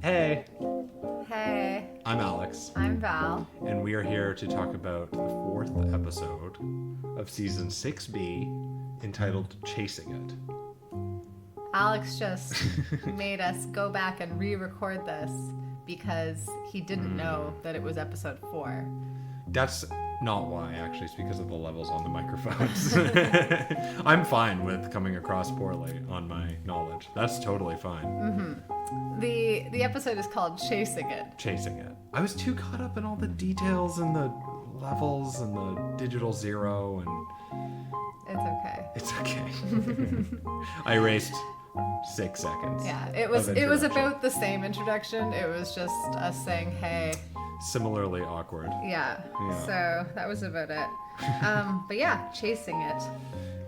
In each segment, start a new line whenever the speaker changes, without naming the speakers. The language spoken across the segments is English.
Hey,
Hey,
I'm Alex,
I'm Val.
and we are here to talk about the fourth episode of season 6B entitled Chasing It.
Alex just made us go back and re-record this because he didn't know that it was episode 4.
That's not why, actually. It's because of the levels on the microphones. I'm fine with coming across poorly on my knowledge. That's totally fine.
The episode is called Chasing It.
Chasing It. I was too caught up in all the details and the levels and the digital zero, and
It's okay.
it's okay. I erased 6 seconds.
Yeah,
of
it was
introduction.
about the same introduction. It was just us saying hey.
Similarly awkward.
Yeah.
Yeah.
So that was about it. But yeah, Chasing It.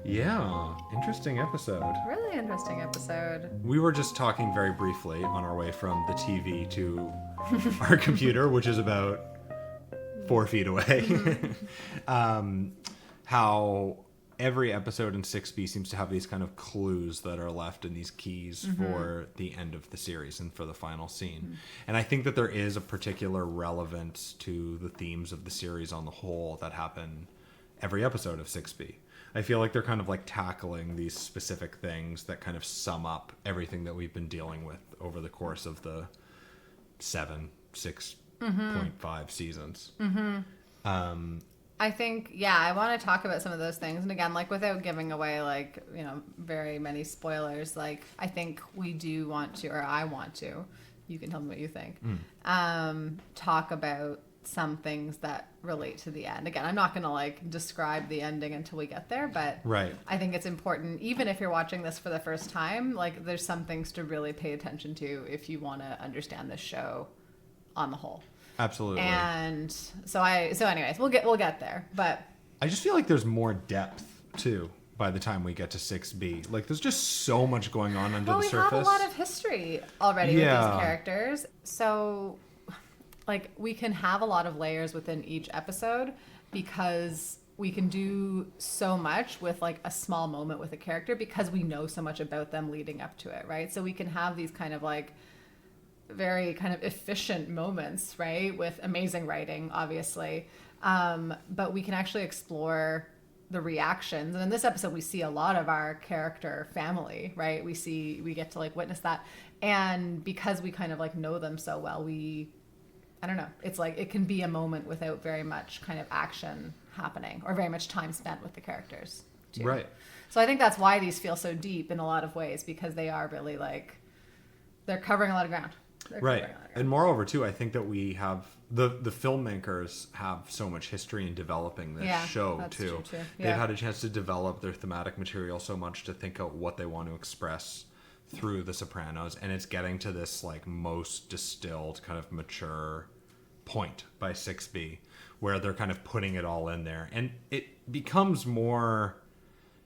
Yeah, interesting episode.
Really interesting episode.
We were just talking very briefly on our way from the TV to our computer, which is about 4 feet away. How every episode in 6B seems to have these kind of clues that are left in these keys for the end of the series and for the final scene. And I think that there is a particular relevance to the themes of the series on the whole that happen every episode of 6B. I feel like they're kind of like tackling these specific things that kind of sum up everything that we've been dealing with over the course of the 6.5 seasons.
I think, yeah, I want to talk about some of those things. And again, like without giving away like, very many spoilers, like I think we do want to, or I want to, you can tell me what you think, talk about some things that relate to the end. Again, I'm not going to like describe the ending until we get there, but
Right.
I think it's important, even if you're watching this for the first time, like there's some things to really pay attention to if you want to understand this show on the whole.
Absolutely.
And so anyways, we'll get there, but
I just feel like there's more depth too by the time we get to 6B. Like there's just so much going on under the
we
surface.
have a lot of history already with
Yeah.
these characters. So like we can have a lot of layers within each episode because we can do so much with like a small moment with a character because we know so much about them leading up to it, right? So we can have these kind of like very kind of efficient moments, right? With amazing writing, obviously. But we can actually explore the reactions. And in this episode, we see a lot of our character family, right? We get to like witness that. And because we kind of like know them so well, I don't know. It's like it can be a moment without very much kind of action happening or very much time spent with the characters too.
Right.
So I think that's why these feel so deep in a lot of ways, because they are really like, they're covering a lot of ground.
Right. And moreover too, I think that we have the filmmakers have so much history in developing this show
that's
too.
true, too.
They've
Yeah.
had a chance to develop their thematic material so much to think out what they want to express through the Sopranos, and it's getting to this like most distilled kind of mature point by 6B where they're kind of putting it all in there, and it becomes more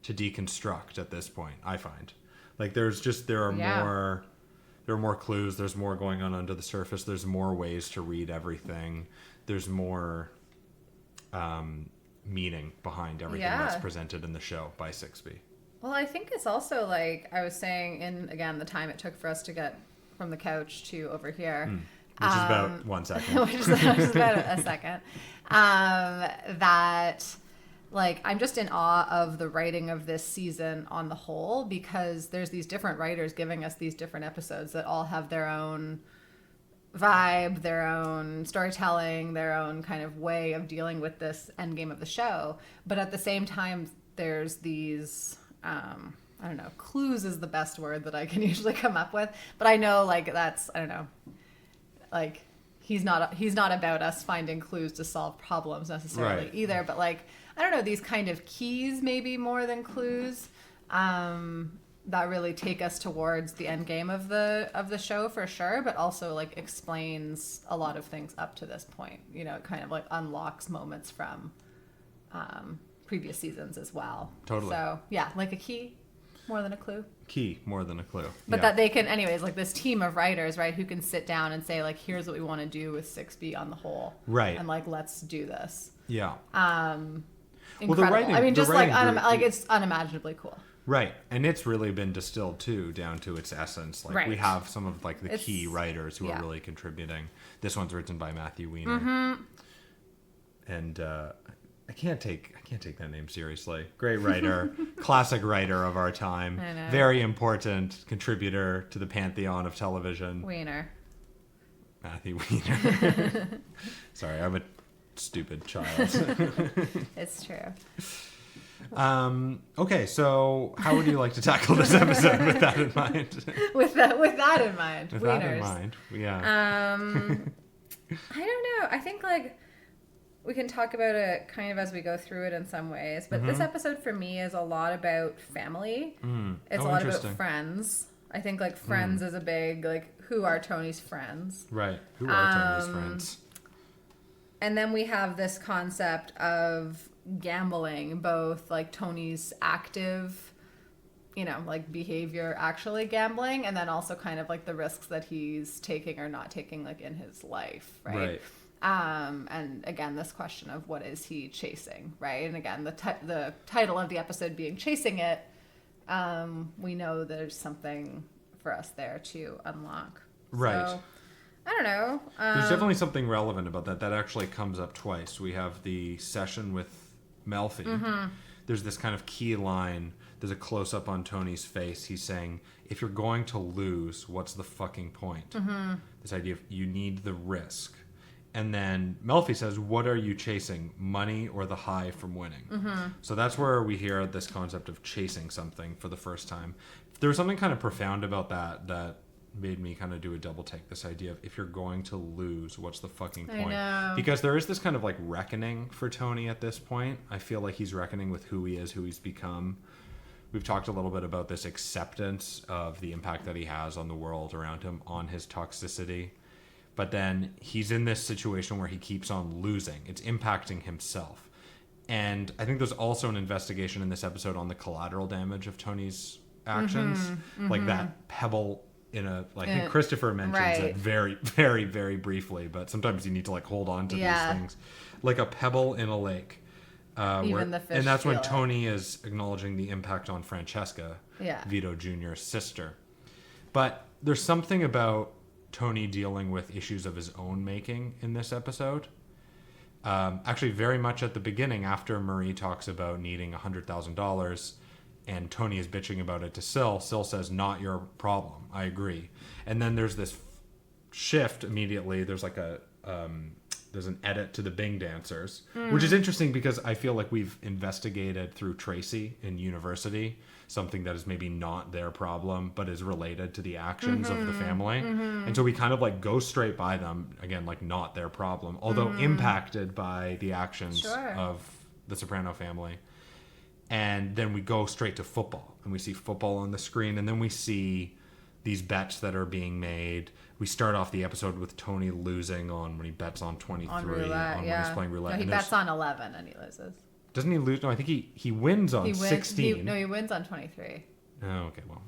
to deconstruct at this point. I find like there are more clues, there's more going on under the surface, there's more ways to read everything, there's more meaning behind everything that's presented in the show by 6B.
Well, I think it's also like I was saying in, again, the time it took for us to get from the couch to over here.
Which is about 1 second.
Which is about a second. That, like, I'm just in awe of the writing of this season on the whole, because there's these different writers giving us these different episodes that all have their own vibe, their own storytelling, their own kind of way of dealing with this endgame of the show. But at the same time, there's these, I don't know, clues is the best word that I can usually come up with. But I know, like, that's, I don't know, like, he's not about us finding clues to solve problems necessarily either. But, like, I don't know, these kind of keys maybe more than clues that really take us towards the end game of the show for sure, but also like explains a lot of things up to this point. You know, it kind of like unlocks moments from previous seasons as well.
Totally.
So yeah, like a key more than a clue.
Key more than a clue.
But that they can, anyways, like this team of writers, right, who can sit down and say like, here's what we want to do with 6B on the whole.
Right.
And like, let's do this.
Yeah.
Incredible.
Well,
I mean, just like
writing group,
it's unimaginably cool.
Right. And it's really been distilled too down to its essence. Like we
Right.
have some of like the key writers who are really contributing. This one's written by Matthew Weiner.
Mm-hmm.
And I can't take that name seriously. Great writer, classic writer of our time.
I know.
Very important contributor to the pantheon of television.
Wiener.
Matthew Weiner. Sorry, I'm a stupid child.
It's true.
Okay, so how would you like to tackle this episode with that in mind?
With that in mind.
With
Wieners.
that in mind, yeah.
I don't know. I think like we can talk about it kind of as we go through it in some ways, but this episode for me is a lot about family. It's a lot about friends. I think like friends is a big like who are Tony's friends.
Right. Who are Tony's friends?
And then we have this concept of gambling, both like Tony's active, like behavior actually gambling, and then also kind of like the risks that he's taking or not taking like in his life, right? And again, this question of what is he chasing, right? And again, the title of the episode being Chasing It, we know there's something for us there to unlock.
Right.
So, I don't know.
There's definitely something relevant about that. That actually comes up twice. We have the session with Melfi. There's this kind of key line. There's a close-up on Tony's face. He's saying, if you're going to lose, what's the fucking point? This idea of you need the risk. And then Melfi says, what are you chasing, money or the high from winning? So that's where we hear this concept of chasing something for the first time. There was something kind of profound about that made me kind of do a double take. This idea of if you're going to lose, what's the fucking point?
I know.
Because there is this kind of like reckoning for Tony at this point. I feel like he's reckoning with who he is, who he's become. We've talked a little bit about this acceptance of the impact that he has on the world around him, on his toxicity. But then he's in this situation where he keeps on losing. It's impacting himself. And I think there's also an investigation in this episode on the collateral damage of Tony's actions. Like that pebble in a, like, I think Christopher mentions it very, very, very briefly, but sometimes you need to like hold on to these things. Like a pebble in a lake.
Even the fish
and that's when
feel it.
Tony is acknowledging the impact on Francesca, Vito Jr.'s sister. But there's something about Tony dealing with issues of his own making in this episode. Actually, very much at the beginning, after Marie talks about needing $100,000 and Tony is bitching about it to Syl says, not your problem. I agree. And then there's this shift immediately. There's like there's an edit to the Bing Dancers, which is interesting because I feel like we've investigated through Tracy in University something that is maybe not their problem, but is related to the actions of the family. And so we kind of like go straight by them, again, like not their problem, although impacted by the actions of the Soprano family. And then we go straight to football, and we see football on the screen, and then we see these bets that are being made. We start off the episode with Tony losing on when he bets on 23,
On roulette,
when he's playing roulette.
No, he
And
bets on 11 and he loses.
Doesn't he lose? No, I think he wins on 16.
He wins on 23.
Oh, okay, well,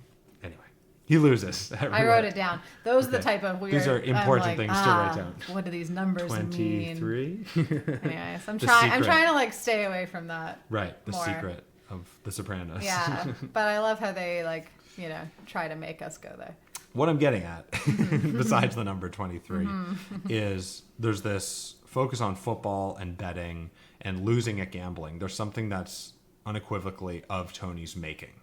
anyway. He loses.
I wrote it down. Those are the type of weird...
These are important things to write down.
What do these numbers
23?
mean? Anyways, I'm
The
trying
secret.
to like stay away from that.
Right, the
more.
secret of the Sopranos.
Yeah, but I love how they like, try to make us go there.
What I'm getting at, besides the number 23, is there's this focus on football and betting and losing at gambling. There's something that's unequivocally of Tony's making.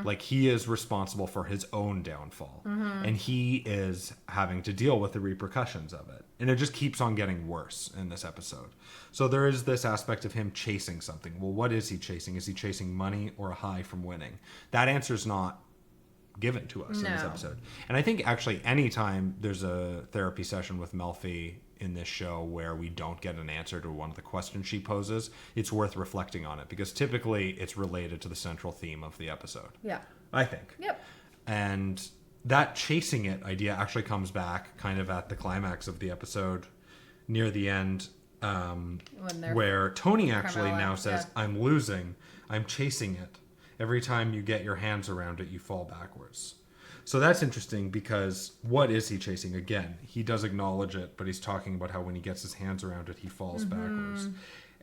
Like he is responsible for his own downfall, and he is having to deal with the repercussions of it. And it just keeps on getting worse in this episode. So there is this aspect of him chasing something. Well, what is he chasing? Is he chasing money or a high from winning? That answer is not given to us in this episode. And I think actually anytime there's a therapy session with Melfi in this show where we don't get an answer to one of the questions she poses, it's worth reflecting on it, because typically it's related to the central theme of the episode.
Yeah.
I think.
Yep.
And that chasing it idea actually comes back kind of at the climax of the episode near the end, where Tony actually now says, I'm losing, I'm chasing it. Every time you get your hands around it, you fall backwards. So that's interesting, because what is he chasing? Again, he does acknowledge it, but he's talking about how when he gets his hands around it, he falls backwards.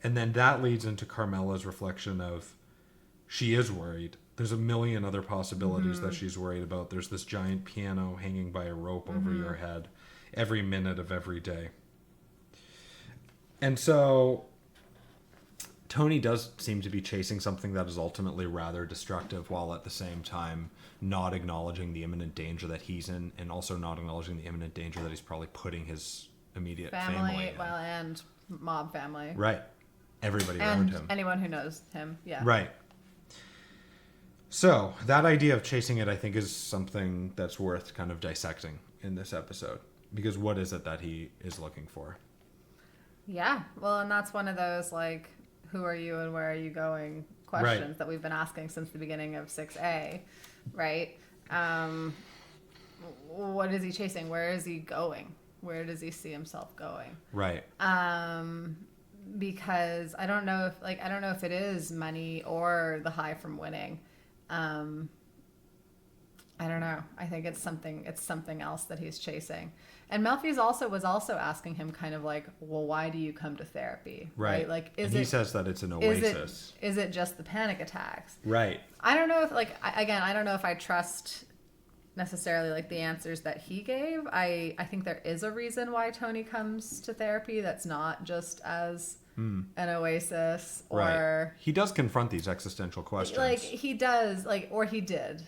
And then that leads into Carmela's reflection of she is worried There's a million other possibilities that she's worried about. There's this giant piano hanging by a rope over your head every minute of every day. And so Tony does seem to be chasing something that is ultimately rather destructive, while at the same time not acknowledging the imminent danger that he's in, and also not acknowledging the imminent danger that he's probably putting his immediate family in.
Well, and mob family.
Right. Everybody around him.
Anyone who knows him. Yeah.
Right. So that idea of chasing it, I think, is something that's worth kind of dissecting in this episode. Because what is it that he is looking for?
Yeah. Well, and that's one of those, like, who are you and where are you going questions that we've been asking since the beginning of 6A, right? What is he chasing? Where is he going? Where does he see himself going?
Right.
Because I don't know if it is money or the high from winning. I don't know. I think it's something else that he's chasing. And Melfi's was also asking him kind of like, well, why do you come to therapy?
Right.
Like,
he says that it's an oasis.
Is it just the panic attacks?
Right.
I don't know if I don't know if I trust necessarily like the answers that he gave. I think there is a reason why Tony comes to therapy that's not just as an oasis or
right. He does confront these existential questions.
Like he does, like, or he did.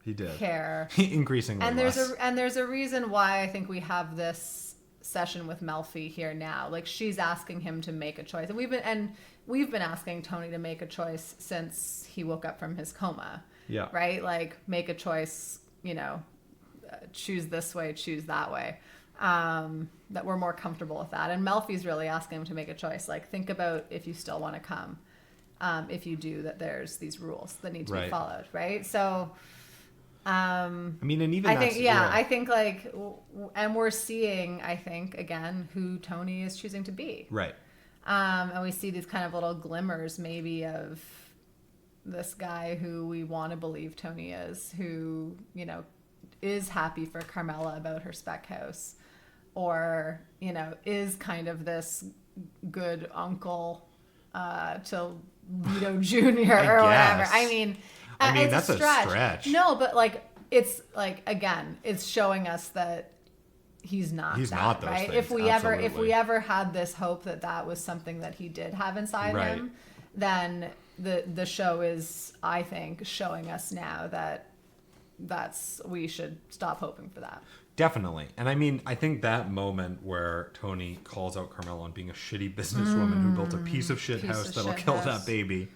He did
care
increasingly
and
less.
There's a reason why I think we have this session with Melfi here now. Like she's asking him to make a choice, and we've been asking Tony to make a choice since he woke up from his coma.
Yeah.
Right. Like make a choice. Choose this way, choose that way. That we're more comfortable with that. And Melfi's really asking him to make a choice. Like think about if you still want to come. If you do, that there's these rules that need to be followed. Right. So.
I mean, and even
I think like, and we're seeing, I think, again, who Tony is choosing to be.
Right.
And we see these kind of little glimmers maybe of this guy who we want to believe Tony is, who, is happy for Carmela about her spec house, or, is kind of this good uncle to Lito Jr. or whatever. I mean,
that's a stretch.
No, but like it's like again, it's showing us that he's not
not those
right.
things.
If we ever had this hope that was something that he did have inside him, then the show is, I think, showing us now that we should stop hoping for that.
Definitely. And I mean, I think that moment where Tony calls out Carmela on being a shitty businesswoman who built a piece of shit house that'll kill that baby.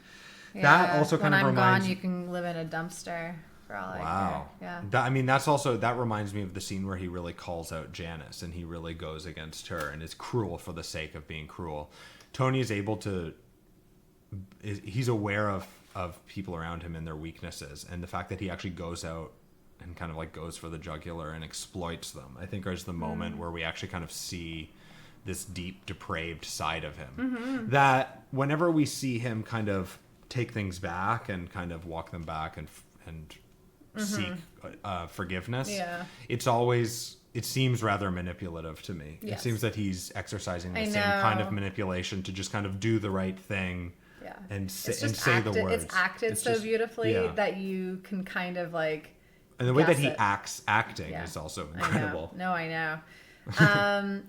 Yeah, that also kind of reminds...
When I'm gone, you can live in a dumpster for all I care. Yeah.
That reminds me of the scene where he really calls out Janice and he really goes against her and is cruel for the sake of being cruel. Tony is able to... He's aware of people around him and their weaknesses, and the fact that he actually goes out and kind of like goes for the jugular and exploits them, I think is the moment where we actually kind of see this deep, depraved side of him. That whenever we see him kind of take things back and kind of walk them back and seek forgiveness, it seems rather manipulative to me. Yes. It seems that he's exercising the same kind of manipulation to just kind of do the right thing and say the words.
It's acted so beautifully that you can kind of like...
And the way that he acting is also incredible.
I know.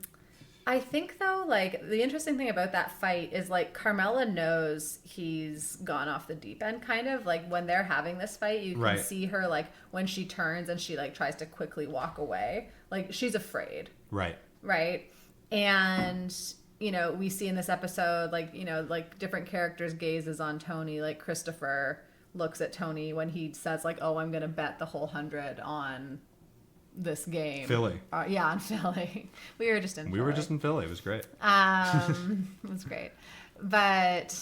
I think, though, like, the interesting thing about that fight is, like, Carmela knows he's gone off the deep end, kind of. Like, when they're having this fight, you can see her, like, when she turns and she, like, tries to quickly walk away. Like, she's afraid. Right. And, we see in this episode, like, like, different characters' gazes on Tony. Like, Christopher looks at Tony when he says, like, oh, I'm going to bet the whole 100 on... this game.
Philly.
On Philly. We were just in
Philly. It was great.
It was great. But,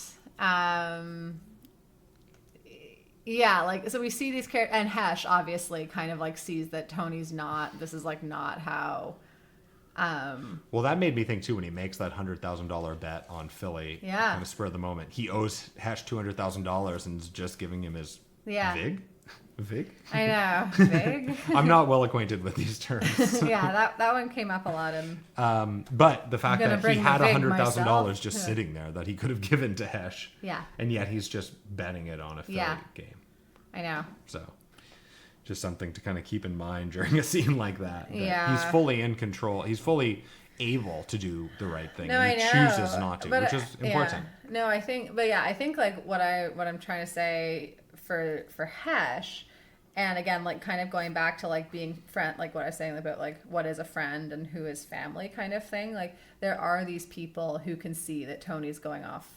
like, so we see these characters, and Hesh obviously kind of, like, sees that Tony's this is, like, not how...
well, that made me think, too, when he makes that $100,000 bet on Philly, kind of spur of the moment. He owes Hesh $200,000 and is just giving him his VIG? Vig?
I know. Vig?
I'm not well acquainted with these terms.
That one came up a lot in...
but the fact that he had $100,000 just sitting there that he could have given to Hesh.
Yeah.
And yet he's just betting it on a Philly game.
I know.
So just something to kind of keep in mind during a scene like that.
Yeah.
He's fully in control. He's fully able to do the right thing.
No,
and he
I know.
chooses not to,
But,
which is important.
Yeah. No, I think like what I'm trying to say for Hesh, and again, like kind of going back to like being friend, like what I was saying about like what is a friend and who is family kind of thing. Like there are these people who can see that Tony's going off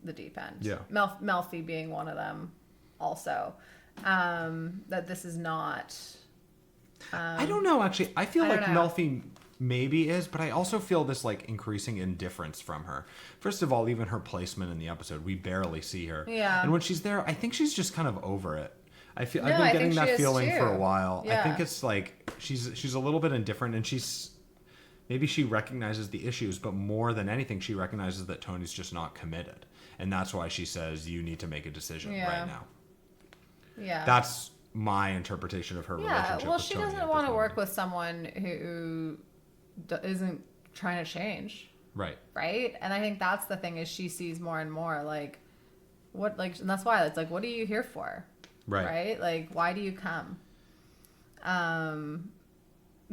the deep end.
Yeah.
Melfi being one of them also. That this is not...
I don't know, actually. I feel like
know.
Melfi maybe is, but I also feel this like increasing indifference from her. First of all, even her placement in the episode, we barely see her.
Yeah.
And when she's there, I think she's just kind of over it. I've been
I
getting
think
that
she is
feeling
too.
for a while.
Yeah.
I think it's like she's a little bit indifferent, and maybe she recognizes the issues, but more than anything, she recognizes that Tony's just not committed. And that's why she says, you need to make a decision right now.
Yeah.
That's my interpretation of her relationship
well,
with
she
Tony
doesn't
at
want
this
to work
moment.
with someone who isn't trying to change.
Right.
Right? And I think that's the thing is she sees more and more like what like and that's why it's like what are you here for? Right? Like why do you come?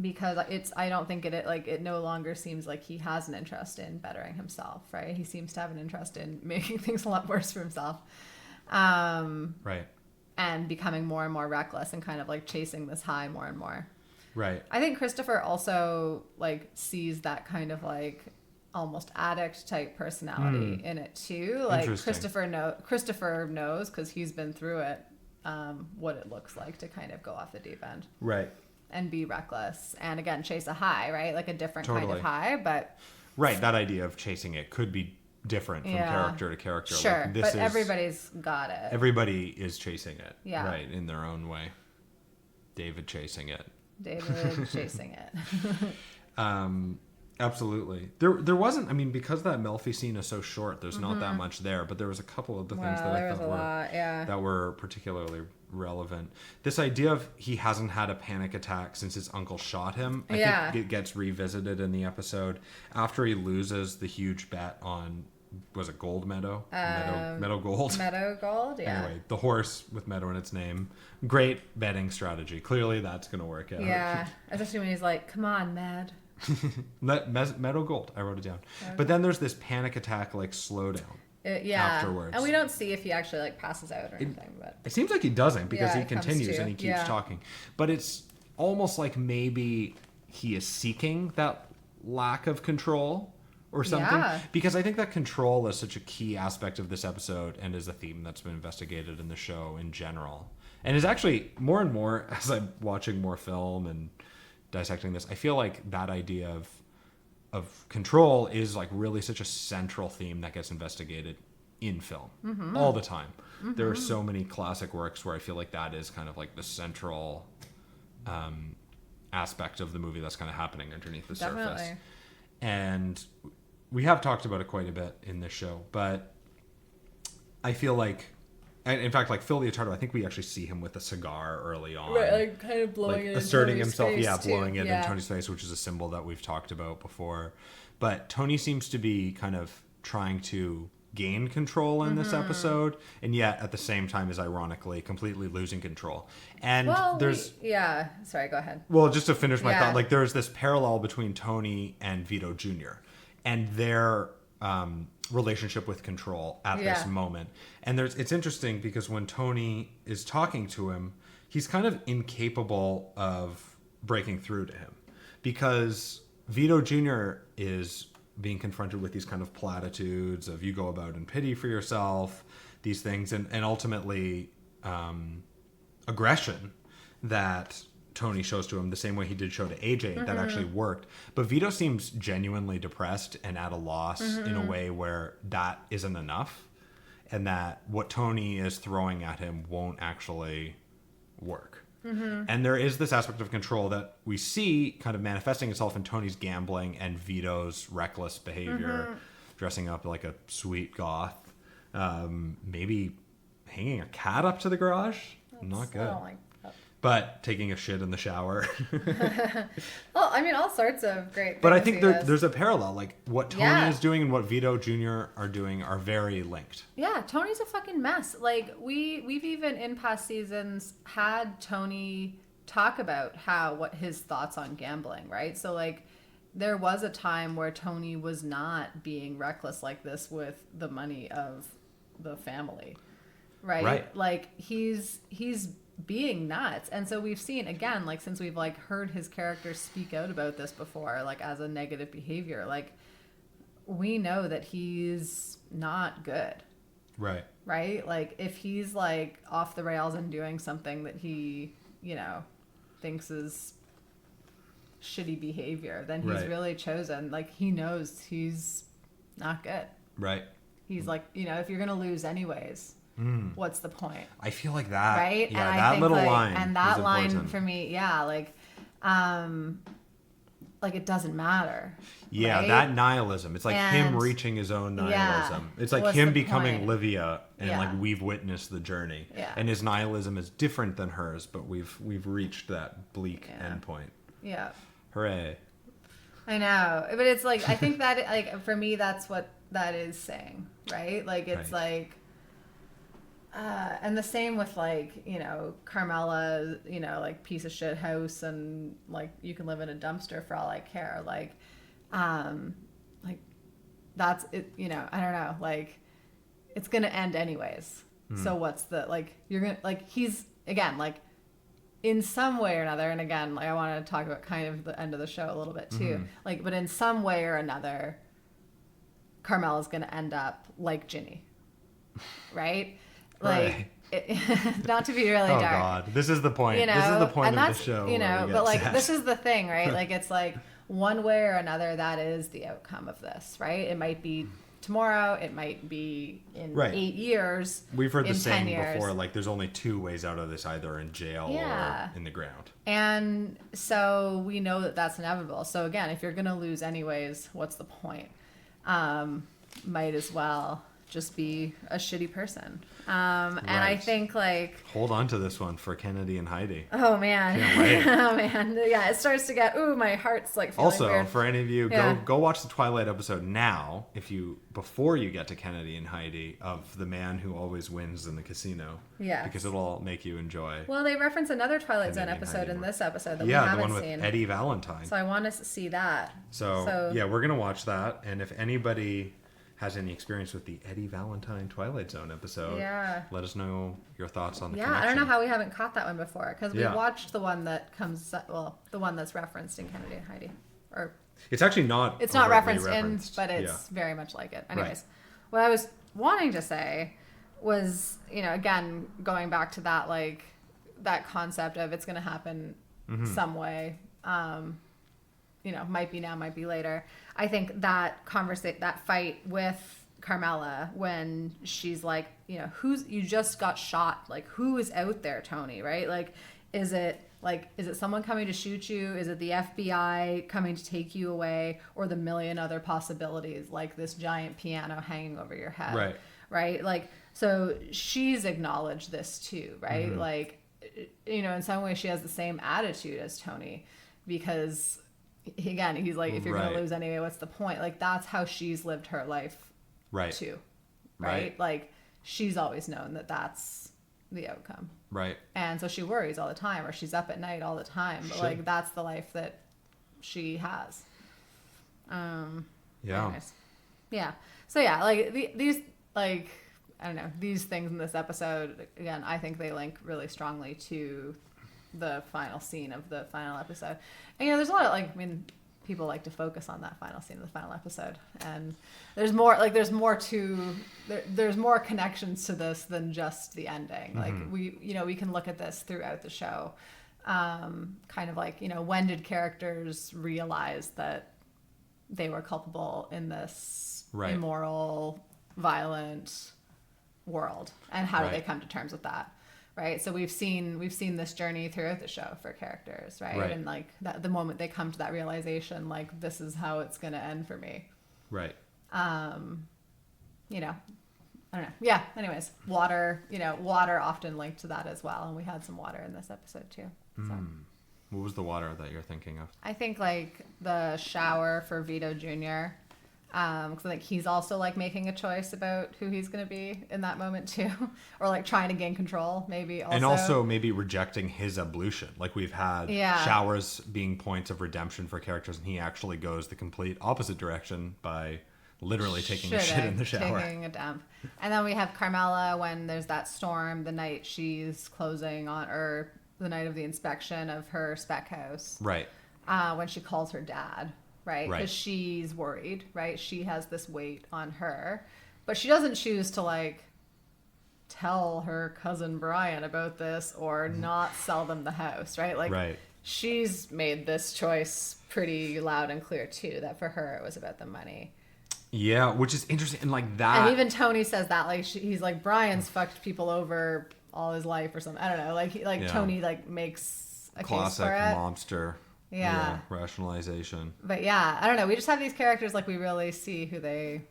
Because I don't think it no longer seems like he has an interest in bettering himself, right? He seems to have an interest in making things a lot worse for himself.
Right.
And becoming more and more reckless and kind of like chasing this high more and more.
Right.
I think Christopher also like sees that kind of like almost addict type personality in it too. Like Christopher knows because he's been through it, what it looks like to kind of go off the deep end.
Right.
And be reckless and again chase a high, right? Like a different kind
Totally.
of high, but
Right. That idea of chasing it could be different from character to character.
Sure,
like,
but everybody's got it.
Everybody is chasing it.
Yeah.
Right. In their own way. David chasing it.
David chasing it.
Absolutely. There wasn't, I mean, because that Melfi scene is so short, there's not that much there, but there was a couple of the things that I thought that were particularly relevant. This idea of he hasn't had a panic attack since his uncle shot him, I think it gets revisited in the episode after he loses the huge bet on, was it Gold Meadow? Meadow Gold?
Meadow Gold, yeah.
Anyway, the horse with Meadow in its name. Great betting strategy. Clearly that's going to work out.
Yeah, especially when he's like, come on, Mad.
Meadow Gold, I wrote it down. But then there's this panic attack, like slowdown. Afterwards.
And we don't see if he actually like passes out or anything, but
it seems like he doesn't because he
it comes
continues
to.
and he keeps talking. But it's almost like maybe he is seeking that lack of control or something.
Yeah.
Because I think that control is such a key aspect of this episode and is a theme that's been investigated in the show in general. And is actually more and more as I'm watching more film and dissecting this, I feel like that idea of control is like really such a central theme that gets investigated in film all the time. There are so many classic works where I feel like that is kind of like the central aspect of the movie that's kind of happening underneath the surface. And we have talked about it quite a bit in this show, but I feel like, and in fact, like Phil Leotardo, I think we actually see him with a cigar early on.
right, like kind of blowing it
asserting
in Tony's
himself,
face
blowing
too.
it in Tony's face, which is a symbol that we've talked about before. But Tony seems to be kind of trying to gain control in this episode, and yet at the same time is ironically completely losing control. And
sorry, go ahead.
Well, just to finish my thought, like there's this parallel between Tony and Vito Jr. and their relationship with control at this moment. And it's interesting because when Tony is talking to him, he's kind of incapable of breaking through to him because Vito Jr. is being confronted with these kind of platitudes of you go about in pity for yourself, these things, and ultimately aggression that Tony shows to him the same way he did show to AJ that actually worked. But Vito seems genuinely depressed and at a loss in a way where that isn't enough and that what Tony is throwing at him won't actually work. And there is this aspect of control that we see kind of manifesting itself in Tony's gambling and Vito's reckless behavior, dressing up like a sweet goth, maybe hanging a cat up to the garage. Not good.
I don't like that.
But taking a shit in the shower.
Well, I mean, all sorts of great.
But I
things
think
he does.
there's a parallel. Like what Tony
Yeah.
is doing and what Vito Jr. are doing are very linked.
Yeah, Tony's a fucking mess. Like we've even in past seasons had Tony talk about what his thoughts on gambling, right? So like there was a time where Tony was not being reckless like this with the money of the family. Right? Like he's being nuts. And so we've seen again, like since we've like heard his character speak out about this before, like as a negative behavior, like we know that he's not good. Right? Like if he's like off the rails and doing something that he, thinks is shitty behavior, then he's really chosen. Like he knows he's not good.
Right.
He's like, if you're going to lose anyways, what's the point?
I feel like that.
Right?
Yeah,
and
that
I think
little
like,
line.
And that
is
line
important.
for me, like it doesn't matter.
Yeah,
right?
that nihilism. It's like him
And-
reaching his own nihilism.
Yeah.
It's like
What's
him
the
becoming
point?
Livia and
Yeah.
like we've witnessed the journey.
Yeah.
And his nihilism is different than hers, but we've reached that bleak endpoint.
Yeah.
Hooray.
I know. But it's like, I think that, like, for me, that's what that is saying, right? Like, it's like, and the same with, like, Carmela, like, piece of shit house and, like, you can live in a dumpster for all I care. Like, that's it, I don't know. Like, it's going to end anyways. So what's the, like, you're going to, like, he's, again, like, in some way or another, and again, like I want to talk about kind of the end of the show a little bit too, like, but in some way or another, Carmela's going to end up like Ginny, right? Like, not to be really
Oh
dark.
God, this is the point. This is the point of the show.
You
where
know,
we
but
get
like
sad.
this is the thing, right? Like it's like one way or another, that is the outcome of this, right? It might be tomorrow, it might be in 8 years.
We've heard
in
the
10
saying
years.
before, like there's only two ways out of this, either in jail or in the ground.
And so we know that that's inevitable. So again, if you're going to lose anyways, what's the point? Might as well just be a shitty person. And I think like...
Hold on to this one for Kennedy and Heidi.
Oh man.
Can't wait.
Oh man. Yeah, it starts to get, my heart's like feeling
Also,
weird.
for any of you, go watch the Twilight episode now, before you get to Kennedy and Heidi, of the man who always wins in the casino.
Yeah.
Because it'll make you enjoy.
Well, they reference another Twilight Zone
Kennedy and
episode
Heidi
in
more.
this episode that we
the
haven't
one with
seen.
Eddie Valentine.
So I want to see that.
So yeah, we're gonna watch that, and if anybody has any experience with the Eddie Valentine Twilight Zone episode, let us know your thoughts on the connection.
I don't know how we haven't caught that one before, because we
Yeah.
watched the one that the one that's referenced in Kennedy and Heidi. Or
it's actually not.
it's not
overtly
referenced in, but it's very much like it. Anyways,
Right.
what I was wanting to say was, again, going back to that, like, that concept of it's going to happen some way, might be now, might be later. I think that that fight with Carmela, when she's like, you just got shot, like, who is out there, Tony, right? Like, is it someone coming to shoot you? Is it the FBI coming to take you away? Or the million other possibilities, like this giant piano hanging over your head? Right? Like, so she's acknowledged this too, right? Like, in some ways she has the same attitude as Tony, because again, he's like, if you're going to lose anyway, what's the point? Like, that's how she's lived her life too. Right? Like, she's always known that that's the outcome.
Right.
And so she worries all the time, or she's up at night all the time. But like, that's the life that she has. Anyways. Yeah. So yeah, like these, like, I don't know, these things in this episode, again, I think they link really strongly to the final scene of the final episode. And there's a lot of, like, I mean, people like to focus on that final scene of the final episode, and there's more connections to this than just the ending. Like, we can look at this throughout the show, kind of like, when did characters realize that they were culpable in this immoral, violent world, and how do they come to terms with that? Right. So we've seen this journey throughout the show for characters, right? And like that, the moment they come to that realization, like, this is how it's going to end for me.
Right.
I I don't know. Yeah. Anyways, water. Water often linked to that as well, and we had some water in this episode too. So.
What was the water that you're thinking of?
I think like the shower for Vito Jr. Because I think he's also like making a choice about who he's going to be in that moment too, or like trying to gain control maybe. Also.
And also maybe rejecting his ablution. Like we've had showers being points of redemption for characters, and he actually goes the complete opposite direction by literally taking a shit in the shower.
Taking a dump. And then we have Carmela when there's that storm the night she's closing on, or the night of the inspection of her spec house.
Right.
When she calls her dad. Right? Because she's worried, right? She has this weight on her. But she doesn't choose to, like, tell her cousin Brian about this or not sell them the house, right? Like, she's made this choice pretty loud and clear, too, that for her it was about the money.
Yeah, which is interesting. And, like, that...
And even Tony says that. Like, he's like, Brian's fucked people over all his life or something. I don't know. Like, Tony, like, makes a case for it.
Classic mobster.
Yeah.
Rationalization.
But yeah, I don't know. We just have these characters like we really see who they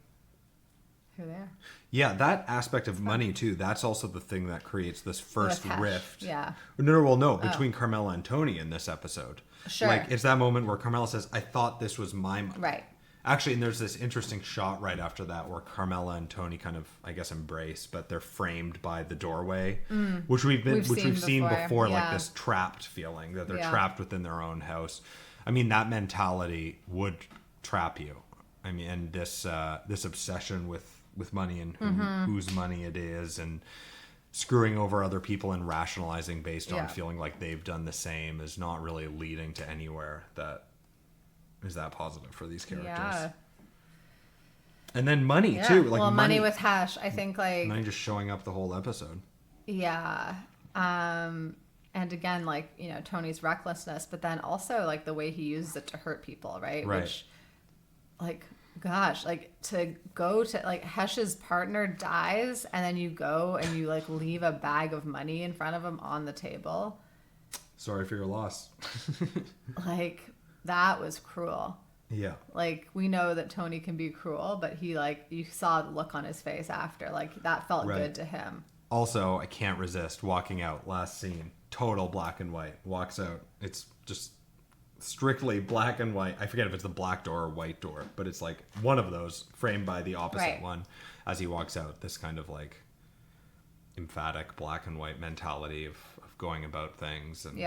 are.
Yeah, that aspect of money too, that's also the thing that creates this first rift.
Yeah.
No, between Carmela and Tony in this episode.
Sure.
Like it's that moment where Carmela says, I thought this was my money.
Right.
Actually, and there's this interesting shot right after that where Carmela and Tony kind of, I guess, embrace, but they're framed by the doorway, which we've seen before, like this trapped feeling that they're trapped within their own house. I mean, that mentality would trap you. I mean, and this obsession with money and whose money it is, and screwing over other people and rationalizing based on feeling like they've done the same is not really leading to anywhere that is that positive for these characters. Yeah. And then money too. Like
money with Hesh, I think like
money just showing up the whole episode.
Yeah. And again, like, Tony's recklessness, but then also like the way he uses it to hurt people, right? Which like gosh, like to go to like Hesh's partner dies and then you go and you like leave a bag of money in front of him on the table.
Sorry for your loss.
Like that was cruel.
Yeah.
Like, we know that Tony can be cruel, but he, like, you saw the look on his face after. Like, that felt good to him.
Also, I can't resist walking out. Last scene. Total black and white. Walks out. It's just strictly black and white. I forget if it's the black door or white door, but it's, like, one of those framed by the opposite one as he walks out. This kind of, like, emphatic black and white mentality of going about things. And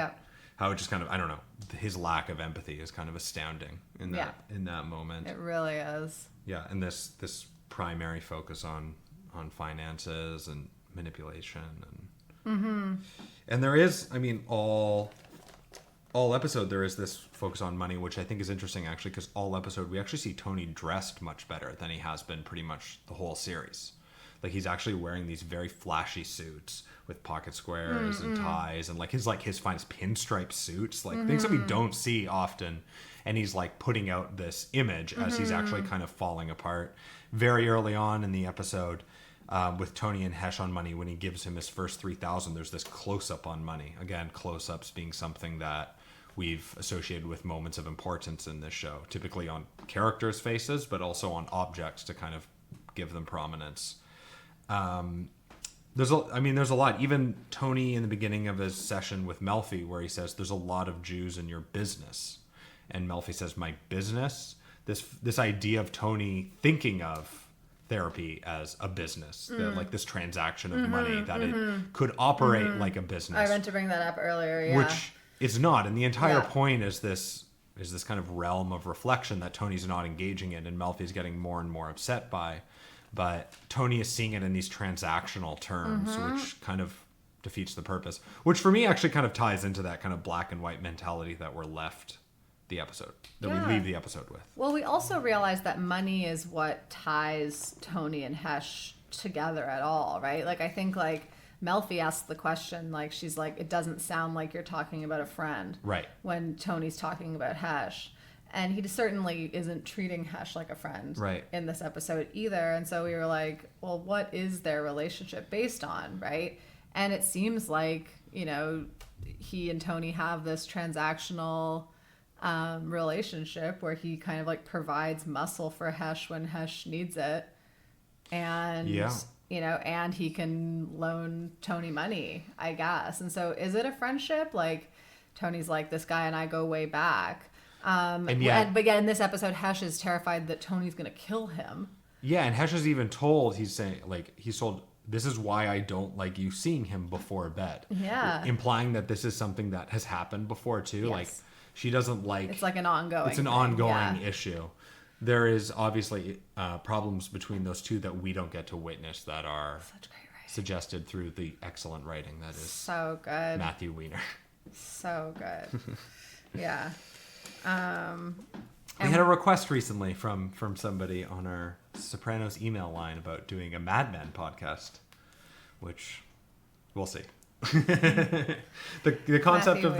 how it just kind of, I don't know, his lack of empathy is kind of astounding in that moment. It
really is.
Yeah, and this primary focus on finances and manipulation and there is, I mean, all episode there is this focus on money, which I think is interesting actually, because all episode we actually see Tony dressed much better than he has been pretty much the whole series. Like he's actually wearing these very flashy suits with pocket squares and ties, and like his finest pinstripe suits, like things that we don't see often. And he's like putting out this image as he's actually kind of falling apart. Very early on in the episode, with Tony and Hesh on money, when he gives him his first 3,000, there's this close up on money. Again, close ups being something that we've associated with moments of importance in this show, typically on characters' faces, but also on objects to kind of give them prominence. There's a lot. Even Tony in the beginning of his session with Melfi, where he says, "There's a lot of Jews in your business," and Melfi says, "My business." This idea of Tony thinking of therapy as a business, like this transaction of money, that it could operate like a business.
I meant to bring that up earlier. Yeah.
Which it's not, and the entire point is this kind of realm of reflection that Tony's not engaging in, and Melfi's getting more and more upset by. But Tony is seeing it in these transactional terms, which kind of defeats the purpose. Which for me actually kind of ties into that kind of black and white mentality that we leave the episode with.
Well, we also realize that money is what ties Tony and Hesh together at all, right? Like I think like Melfi asked the question, like she's like, it doesn't sound like you're talking about a friend.
Right.
When Tony's talking about Hesh. And he certainly isn't treating Hesh like a friend in this episode either. And so we were like, well, what is their relationship based on, right? And it seems like, he and Tony have this transactional relationship where he kind of like provides muscle for Hesh when Hesh needs it. And and he can loan Tony money, I guess. And so is it a friendship? Like, Tony's like, this guy and I go way back. But in this episode, Hesh is terrified that Tony's going to kill him.
Yeah, and Hesh is even told, he's told, this is why I don't like you seeing him before bed.
Yeah.
Implying that this is something that has happened before, too.
Yes.
Like, she doesn't like...
It's like an ongoing
It's an ongoing issue. There is obviously problems between those two that we don't get to witness that are suggested through the excellent writing that is
so good.
Matthew Weiner.
So good. Yeah.
We had a request recently from somebody on our Sopranos email line about doing a Mad Men podcast, which we'll see. the concept of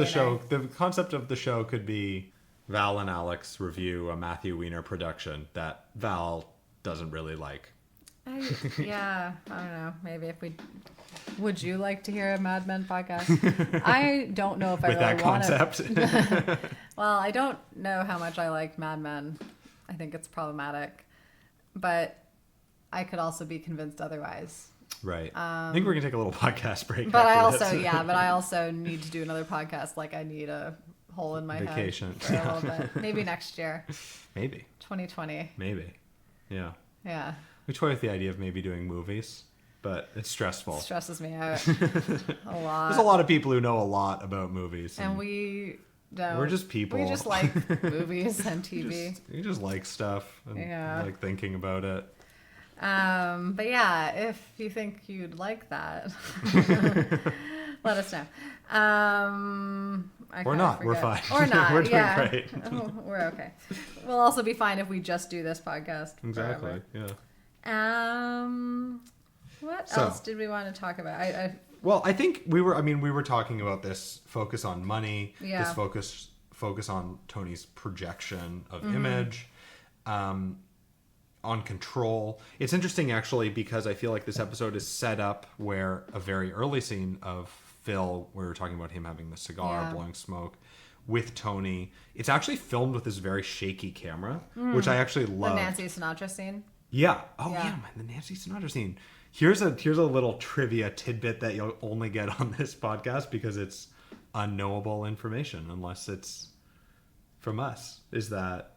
the show could be Val and Alex review a Matthew Weiner production that Val doesn't really like.
I don't know. Maybe would you like to hear a Mad Men podcast? I don't know if I
with
really
that
want
concept.
Well, I don't know how much I like Mad Men. I think it's problematic, but I could also be convinced otherwise.
Right. I think we're gonna take a little podcast break.
But I also need to do another podcast. Like, I need a hole in my
vacation
head for a little bit. Maybe next year.
Maybe
2020.
Maybe. Yeah.
Yeah.
We toy with the idea of maybe doing movies, but it's stressful.
It stresses me out a lot.
There's a lot of people who know a lot about movies,
and we don't.
We're just people.
We just like movies and TV.
We just like stuff and like thinking about it.
But yeah, if you think you'd like that, let us know.
Or not. We're fine.
Or not.
We're doing great.
We're okay. We'll also be fine if we just do this podcast.
Exactly.
Forever. Yeah. What else did we want to talk about?
Well, I think we were talking about this focus on money.
Yeah.
This focus on Tony's projection of image. On control. It's interesting actually because I feel like this episode is set up where a very early scene of Phil, where we were talking about him having the cigar, blowing smoke with Tony. It's actually filmed with this very shaky camera, which I actually love.
The Nancy Sinatra scene.
Yeah. Oh yeah, man, the Nancy Sinatra scene. Here's a little trivia tidbit that you'll only get on this podcast because it's unknowable information unless it's from us. Is that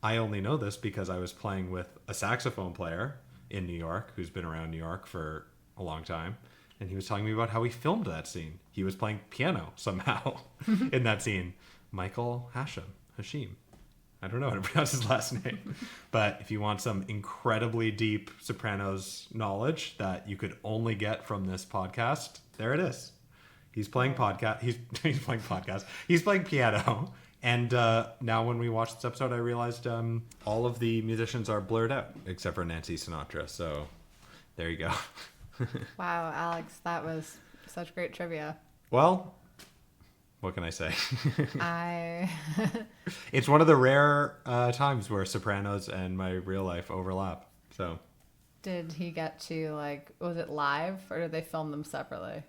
I only know this because I was playing with a saxophone player in New York who's been around New York for a long time. And he was telling me about how he filmed that scene. He was playing piano somehow in that scene. Michael Hashim. I don't know how to pronounce his last name. But if you want some incredibly deep Sopranos knowledge that you could only get from this podcast, there it is. He's playing He's playing piano. And now when we watched this episode, I realized all of the musicians are blurred out, except for Nancy Sinatra. So there you go.
Wow, Alex, that was such great trivia.
Well, what can I say? It's one of the rare times where Sopranos and my real life overlap. So
did he get to, was it live or did they film them separately?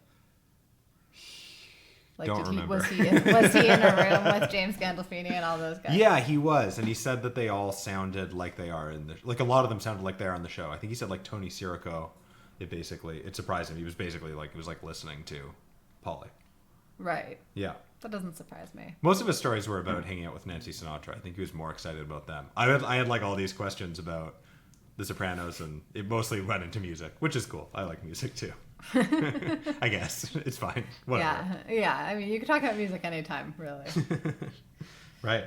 Remember.
Was he in a room with James Gandolfini and all those guys?
Yeah, he was, and he said that they all sounded like they are in the a lot of them sounded like they are on the show. I think he said Tony Sirico. It surprised him. He was basically it was like listening to Polly.
Right.
Yeah.
That doesn't surprise me.
Most of his stories were about hanging out with Nancy Sinatra. I think he was more excited about them. I had all these questions about The Sopranos, and it mostly went into music, which is cool. I like music too. I guess it's fine. Whatever.
Yeah. I mean, you can talk about music anytime, really.
Right.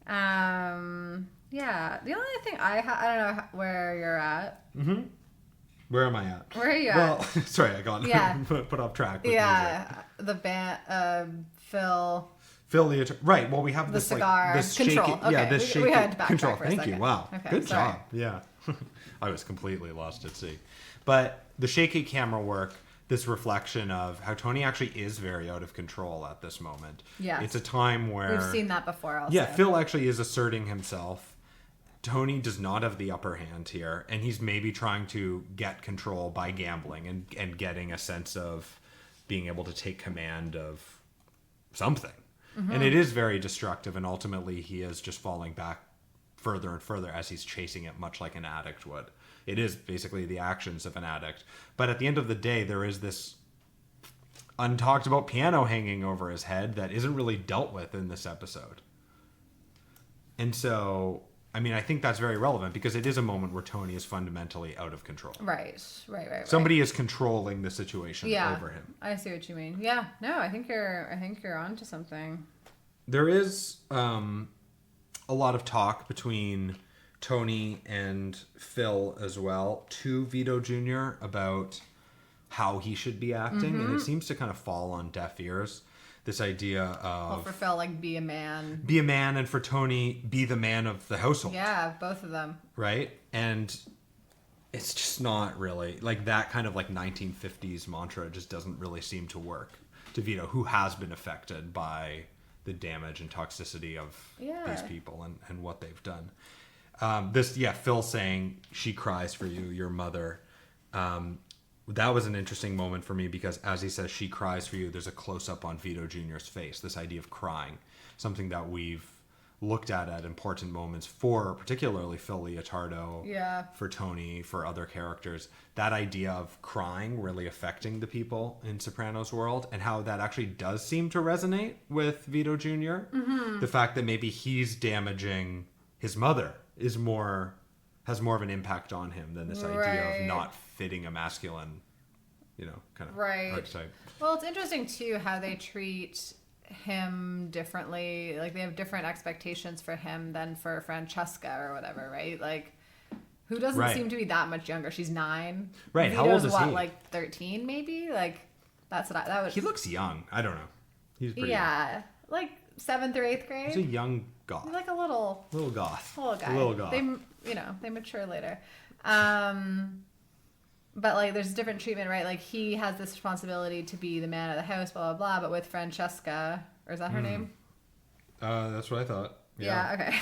Yeah. The only thing I don't know where you're at.
Mm-hmm. Where am I at?
Where are you
well,
at?
Sorry, I got put off track with music.
The band, Phil
the right. Well, we have
the cigar
this
control.
Shaky,
okay.
Yeah, this shaky
we had to backtrack
control.
for a
Thank
second.
you. Wow.
Okay,
Good
sorry.
job. Yeah. I was completely lost at sea. But the shaky camera work, this reflection of how Tony actually is very out of control at this moment.
Yeah.
It's a time where
we've seen that before also.
Yeah, Phil actually is asserting himself. Tony does not have the upper hand here, and he's maybe trying to get control by gambling and getting a sense of being able to take command of something. Mm-hmm. And it is very destructive, and ultimately he is just falling back further and further as he's chasing it, much like an addict would. it is basically the actions of an addict. But at the end of the day, there is this untalked about piano hanging over his head that isn't really dealt with in this episode. And so, I mean, I think that's very relevant because it is a moment where Tony is fundamentally out of control.
Right.
Somebody is controlling the situation over him.
I see what you mean. Yeah. No, I think you're onto something.
There is a lot of talk between Tony and Phil as well to Vito Jr. about how he should be acting, and it seems to kind of fall on deaf ears. This idea of...
Well, for Phil, like, be a man.
Be a man, and for Tony, be the man of the household.
Yeah, both of them.
Right? And it's just not really... Like, that kind of, like, 1950s mantra just doesn't really seem to work to Vito, who has been affected by the damage and toxicity of these people and what they've done. Phil saying, she cries for you, your mother. That was an interesting moment for me because as he says, she cries for you, there's a close-up on Vito Jr.'s face, this idea of crying, something that we've looked at important moments for particularly Phil Leotardo, for Tony, for other characters. That idea of crying really affecting the people in Sopranos world and how that actually does seem to resonate with Vito Jr. The fact that maybe he's damaging his mother has more of an impact on him than this idea of not fitting a masculine, kind of archetype.
Well, it's interesting too how they treat him differently. Like, they have different expectations for him than for Francesca or whatever, right? Like, who doesn't seem to be that much younger? She's 9.
Right.
Vito's,
how old is he?
Like 13 maybe? Like, that's what that would...
He looks young. I don't know. He's pretty young.
Like 7th or 8th grade.
He's a young goth.
He's like a little
goth.
Little guy.
A little goth.
They mature later. But, like, there's different treatment, right? Like, he has this responsibility to be the man of the house, blah, blah, blah. But with Francesca, or is that her name?
That's what I thought.
Yeah, okay.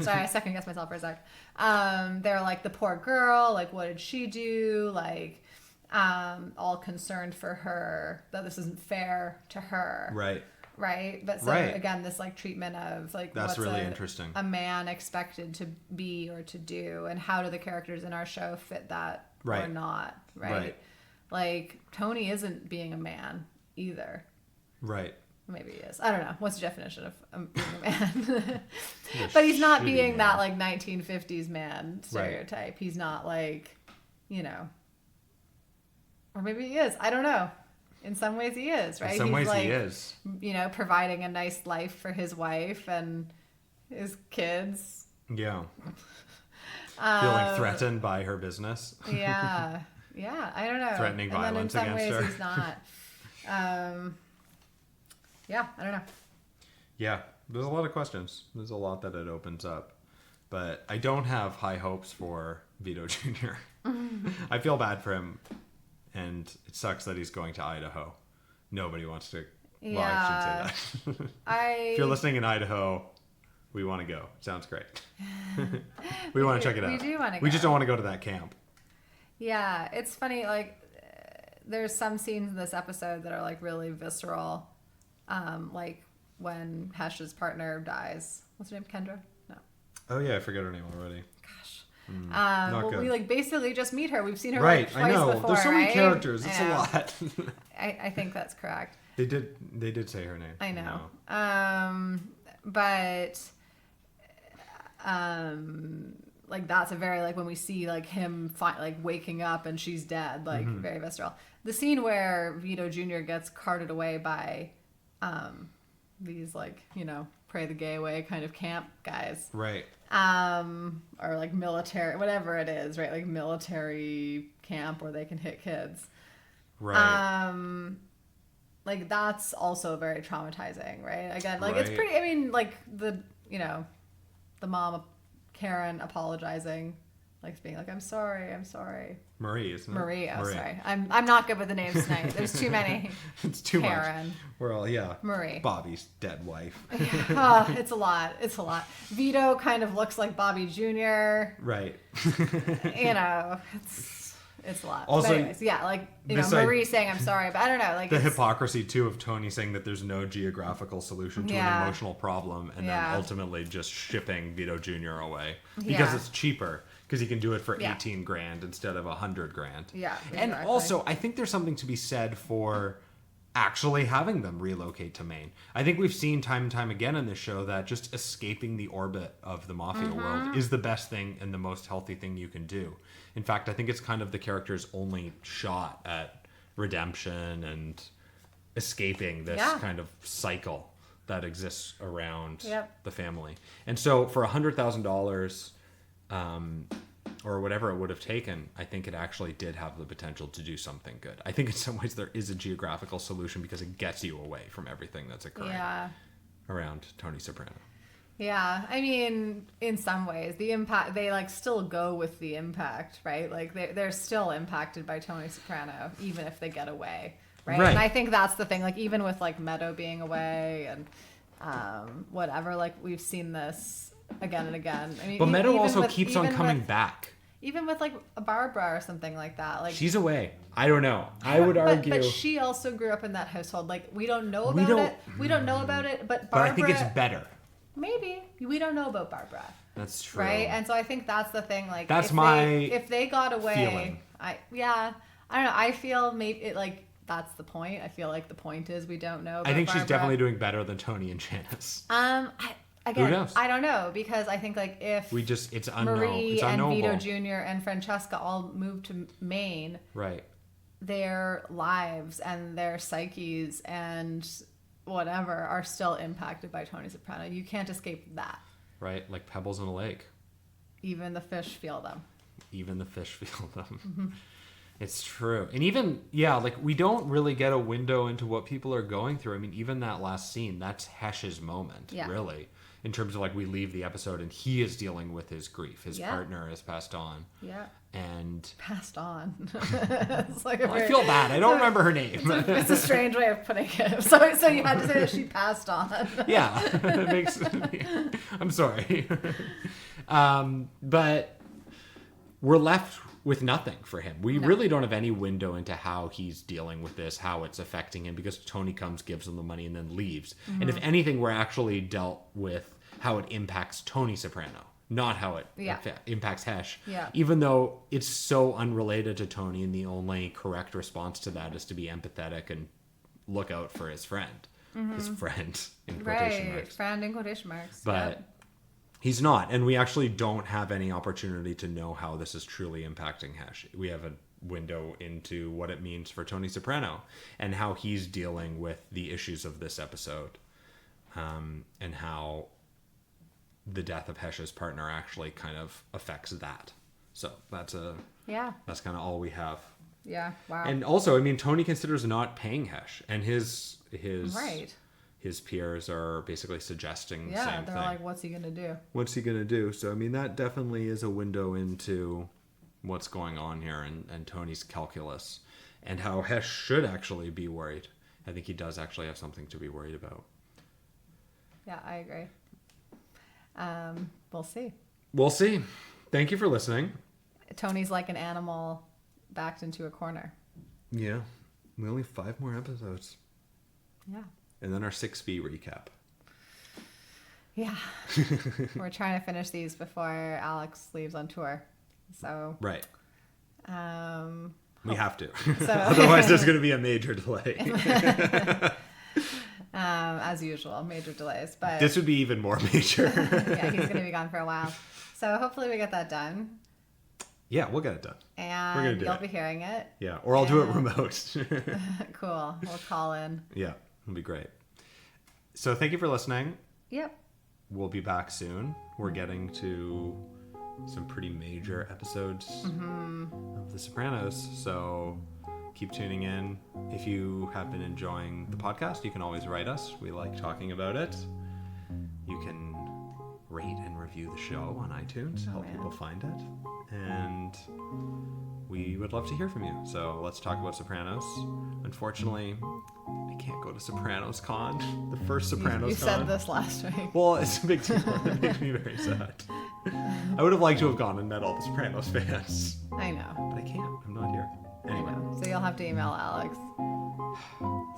Sorry, I second-guessed myself for a sec. They're like, the poor girl, like, what did she do? Like, all concerned for her, that this isn't fair to her. Right? But so, again, this, like, treatment of, like,
that's
what's
really interesting.
A man expected to be or to do, and how do the characters in our show fit that or not, right? Like, Tony isn't being a man either.
Right.
Maybe he is. I don't know. What's the definition of being a man? But he's not being that, like, 1950s man stereotype. He's not, like, or maybe he is. I don't know. In some ways he is, right?
In some ways he is.
Providing a nice life for his wife and his kids.
Yeah. Feeling threatened by her business.
Yeah, I don't know.
Threatening violence against her.
And then in some ways he's not. I don't know.
Yeah, there's a lot of questions. There's a lot that it opens up. But I don't have high hopes for Vito Jr. I feel bad for him, and it sucks that he's going to Idaho. Nobody wants to... Well, I shouldn't say that. If you're listening in Idaho... We want to go. Sounds great. we want to check it out.
We do want to go.
We just don't want to go to that camp.
Yeah, it's funny. Like, there's some scenes in this episode that are, like, really visceral. Like when Hesh's partner dies. What's her name? Kendra? No.
Oh yeah, I forget her name already.
Gosh. We, like, basically just meet her. We've seen her
right.
Like, twice
I know.
before,
There's so many
right?
characters. It's a lot.
I think that's correct.
They did say her name.
I know. But like, that's a very, like, when we see, like, him waking up and she's dead, like, very visceral. The scene where Vito Jr. gets carted away by these, like, pray the gay away kind of camp guys,
right?
Or, like, military, whatever it is, right? Like, military camp where they can hit kids,
right?
Like, that's also very traumatizing, right? Again, like, it's pretty, I mean, like, the mom, Karen, apologizing, like, being like, I'm sorry.
Marie, isn't it?
Marie, sorry. I'm not good with the names tonight. There's too many.
It's too
Karen.
much. We're all,
Marie.
Bobby's dead wife.
It's a lot. Vito kind of looks like Bobby Jr.
Right.
It's a lot.
Also,
but anyways, Marie saying I'm sorry, but I don't know. Like,
the hypocrisy too of Tony saying that there's no geographical solution to an emotional problem, and then ultimately just shipping Vito Jr. away because it's cheaper. because he can do it for
Yeah.
18 grand instead of 100 grand.
Yeah,
And
exactly.
also, I think there's something to be said for actually having them relocate to Maine. I think we've seen time and time again in this show that just escaping the orbit of the mafia world is the best thing and the most healthy thing you can do. In fact, I think it's kind of the character's only shot at redemption and escaping this kind of cycle that exists around the family. And so for $100,000 or whatever it would have taken, I think it actually did have the potential to do something good. I think in some ways there is a geographical solution because it gets you away from everything that's occurring around Tony Soprano.
Yeah, I mean, in some ways, the impact, they like still go with the impact, right? Like they're still impacted by Tony Soprano, even if they get away, right? And I think that's the thing, like even with like Meadow being away and whatever, like we've seen this again and again. I mean,
but Meadow also
with,
keeps on coming back.
Even with like a Barbara or something like that. Like
she's away. I don't know. I would argue.
But she also grew up in that household. Like we don't know about it. We don't know about it, but Barbara,
but I think it's better.
Maybe. We don't know about Barbara.
That's true.
Right? And so I think that's the thing. Like
that's
if they got away,
feeling.
I don't know. I feel maybe it like that's the point. I feel like the point is we don't know about
I think
Barbara.
she's definitely doing better than Tony and Janice.
Again,
who knows?
I don't know because I think like if
it's unknown.
Marie
it's
and
unknowable.
Vito Jr. and Francesca all moved to Maine,
right?
Their lives and their psyches and whatever are still impacted by Tony Soprano. You can't escape that.
Right, like pebbles in a lake.
Even the fish feel them.
Even the fish feel them. It's true. And even, like we don't really get a window into what people are going through. I mean, even that last scene, that's Hesh's moment, really. In terms of like we leave the episode and he is dealing with his grief. His partner has passed on.
Yeah.
And
passed on. It's like
I feel bad. I don't remember her name.
It's a strange way of putting it. So you had to say that she passed on.
Yeah. It makes I'm sorry. But we're left with nothing for him. We really don't have any window into how he's dealing with this, how it's affecting him, because Tony comes, gives him the money, and then leaves. And if anything, we're actually dealt with how it impacts Tony Soprano, not how it impacts Hesh.
Yeah.
Even though it's so unrelated to Tony, and the only correct response to that is to be empathetic and look out for his friend. His friend, in quotation marks.
Friend in quotation marks.
But he's not, and we actually don't have any opportunity to know how this is truly impacting Hesh. We have a window into what it means for Tony Soprano and how he's dealing with the issues of this episode, and how the death of Hesh's partner actually kind of affects that. So that's kind of all we have.
Yeah. Wow.
And also, I mean, Tony considers not paying Hesh, and his peers are basically suggesting the same thing.
Yeah, they're like, what's he going to do?
What's he going to do? So, I mean, that definitely is a window into what's going on here and Tony's calculus and how Hesh should actually be worried. I think he does actually have something to be worried about.
Yeah, I agree. We'll see.
We'll see. Thank you for listening.
Tony's like an animal backed into a corner.
Yeah. We only have 5 more episodes.
Yeah.
And then our 6B recap.
Yeah. We're trying to finish these before Alex leaves on tour. So.
Right. We have to.
So,
otherwise, there's going to be a major delay.
As usual, major delays. But
this would be even more major.
Yeah, he's going to be gone for a while. So hopefully we get that done.
Yeah, we'll get it done.
And
we're gonna do
you'll
it.
Be hearing it.
Yeah, or I'll do it remote.
Cool. We'll call in.
Yeah, it'll be great. So thank you for listening.
Yep.
We'll be back soon. We're getting to some pretty major episodes of The Sopranos. So keep tuning in. If you have been enjoying the podcast, you can always write us. We like talking about it. You can rate and review the show on iTunes to help people find it. And we would love to hear from you. So let's talk about Sopranos. Unfortunately, I can't go to Sopranos Con. The first Sopranos Con.
You said this last week.
Well, it's a big deal. It makes me very sad. I would have liked to have gone and met all the Sopranos fans.
I know.
But I can't. I'm not here. Anyway.
I know. So you'll have to email Alex.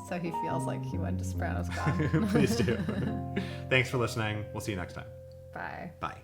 So he feels like he went to Sopranos Con.
Please do. Thanks for listening. We'll see you next time.
Bye.
Bye.